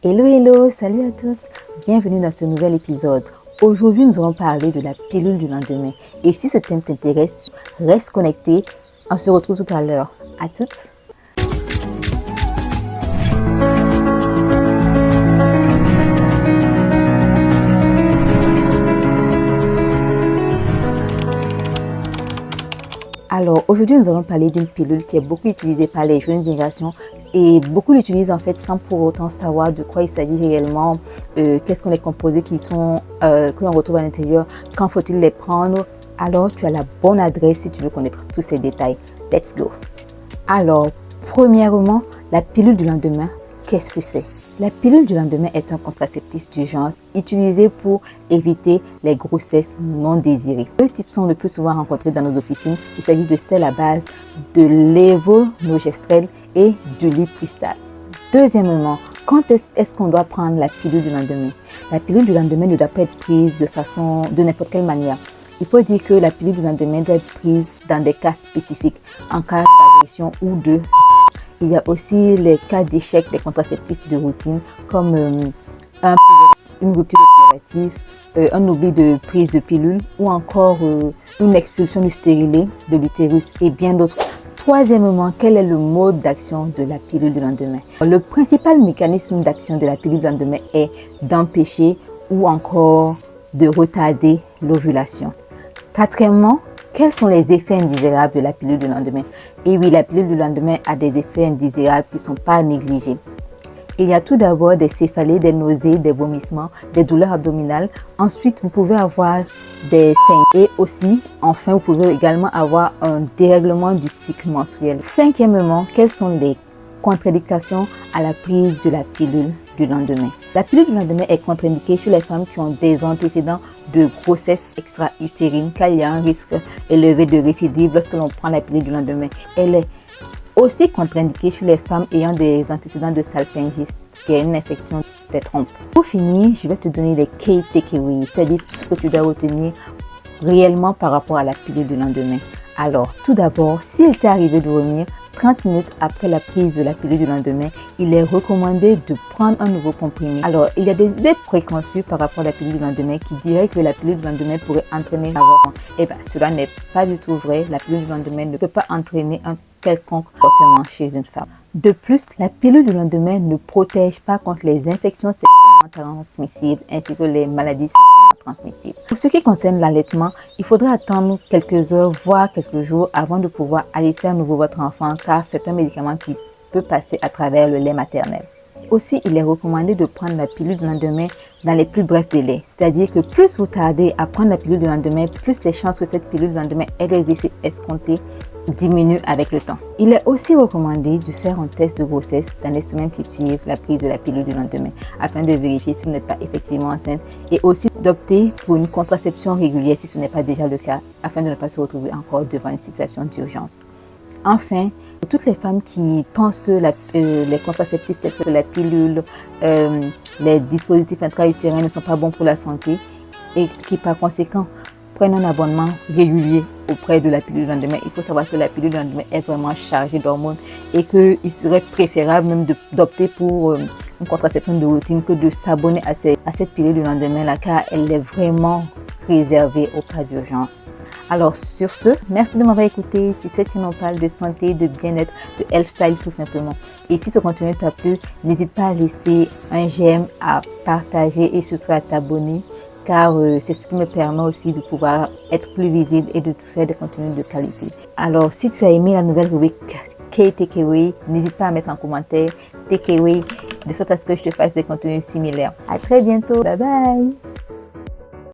Hello, hello, salut à tous, bienvenue dans ce nouvel épisode. Aujourd'hui, nous allons parler de la pilule du lendemain. Et si ce thème t'intéresse, reste connecté, on se retrouve tout à l'heure. À toutes. Alors, aujourd'hui, nous allons parler d'une pilule qui est beaucoup utilisée par les jeunes générations et beaucoup l'utilisent en fait sans pour autant savoir de quoi il s'agit réellement, quels sont les composés que l'on retrouve à l'intérieur, quand faut-il les prendre. Alors, tu as la bonne adresse si tu veux connaître tous ces détails. Let's go! Alors, premièrement, la pilule du lendemain, qu'est-ce que c'est? La pilule du lendemain est un contraceptif d'urgence utilisé pour éviter les grossesses non désirées. Deux types sont le plus souvent rencontrés dans nos officines. Il s'agit de celle à base de lévonorgestrel et du lipristal. Deuxièmement, quand est-ce qu'on doit prendre la pilule du lendemain? La pilule du lendemain ne doit pas être prise de n'importe quelle manière. Il faut dire que la pilule du lendemain doit être prise dans des cas spécifiques, en cas d'agression ou de... Il y a aussi les cas d'échec des contraceptifs de routine comme une rupture de préservatif, un oubli de prise de pilule ou encore une expulsion du stérilet de l'utérus et bien d'autres. Troisièmement, quel est le mode d'action de la pilule du lendemain? Le principal mécanisme d'action de la pilule du lendemain est d'empêcher ou encore de retarder l'ovulation. Quatrièmement, quels sont les effets indésirables de la pilule du lendemain? Et oui, la pilule du lendemain a des effets indésirables qui ne sont pas négligés. Il y a tout d'abord des céphalées, des nausées, des vomissements, des douleurs abdominales. Ensuite, vous pouvez avoir des saignements et aussi, enfin, vous pouvez également avoir un dérèglement du cycle menstruel. Cinquièmement, quelles sont les contre-indications à la prise de la pilule du lendemain? La pilule du lendemain est contre-indiquée sur les femmes qui ont des antécédents de grossesse extra-utérine car il y a un risque élevé de récidive lorsque l'on prend la pilule du lendemain. Elle est aussi contre-indiquée sur les femmes ayant des antécédents de salpingite, qui est une infection des trompes. Pour finir, je vais te donner les key takeaways, c'est-à-dire tout ce que tu dois retenir réellement par rapport à la pilule du lendemain. Alors, tout d'abord, s'il t'est arrivé de vomir 30 minutes après la prise de la pilule du lendemain, il est recommandé de prendre un nouveau comprimé. Alors, il y a des idées préconçues par rapport à la pilule du lendemain qui diraient que la pilule du lendemain pourrait entraîner l'avortement. Eh bien, cela n'est pas du tout vrai. La pilule du lendemain ne peut pas entraîner un quelconque comportement chez une femme. De plus, la pilule du lendemain ne protège pas contre les infections sexuellement transmissibles ainsi que les maladies sexuellement transmissibles. Pour ce qui concerne l'allaitement, il faudra attendre quelques heures, voire quelques jours avant de pouvoir allaiter à nouveau votre enfant car c'est un médicament qui peut passer à travers le lait maternel. Aussi, il est recommandé de prendre la pilule du lendemain dans les plus brefs délais. C'est-à-dire que plus vous tardez à prendre la pilule du lendemain, plus les chances que cette pilule du lendemain ait les effets escomptés diminue avec le temps. Il est aussi recommandé de faire un test de grossesse dans les semaines qui suivent la prise de la pilule du lendemain afin de vérifier si vous n'êtes pas effectivement enceinte et aussi d'opter pour une contraception régulière si ce n'est pas déjà le cas afin de ne pas se retrouver encore devant une situation d'urgence. Enfin, pour toutes les femmes qui pensent que les contraceptifs tels que la pilule, les dispositifs intra-utérins ne sont pas bons pour la santé et qui par conséquent prennent un abonnement régulier auprès de la pilule du lendemain. Il faut savoir que la pilule du lendemain est vraiment chargée d'hormones et qu'il serait préférable même d'opter pour une contraception de routine que de s'abonner à cette pilule du lendemain là car elle est vraiment réservée au cas d'urgence. Alors sur ce, merci de m'avoir écouté. Sur cette chaîne on parle de santé, de bien-être, de health style tout simplement. Et si ce contenu t'a plu, n'hésite pas à laisser un j'aime, à partager et surtout à t'abonner car c'est ce qui me permet aussi de pouvoir être plus visible et de faire des contenus de qualité. Alors si tu as aimé la nouvelle rubrique Key Takeaway, n'hésite pas à mettre en commentaire Takeaway de sorte à ce que je te fasse des contenus similaires. À très bientôt, bye bye.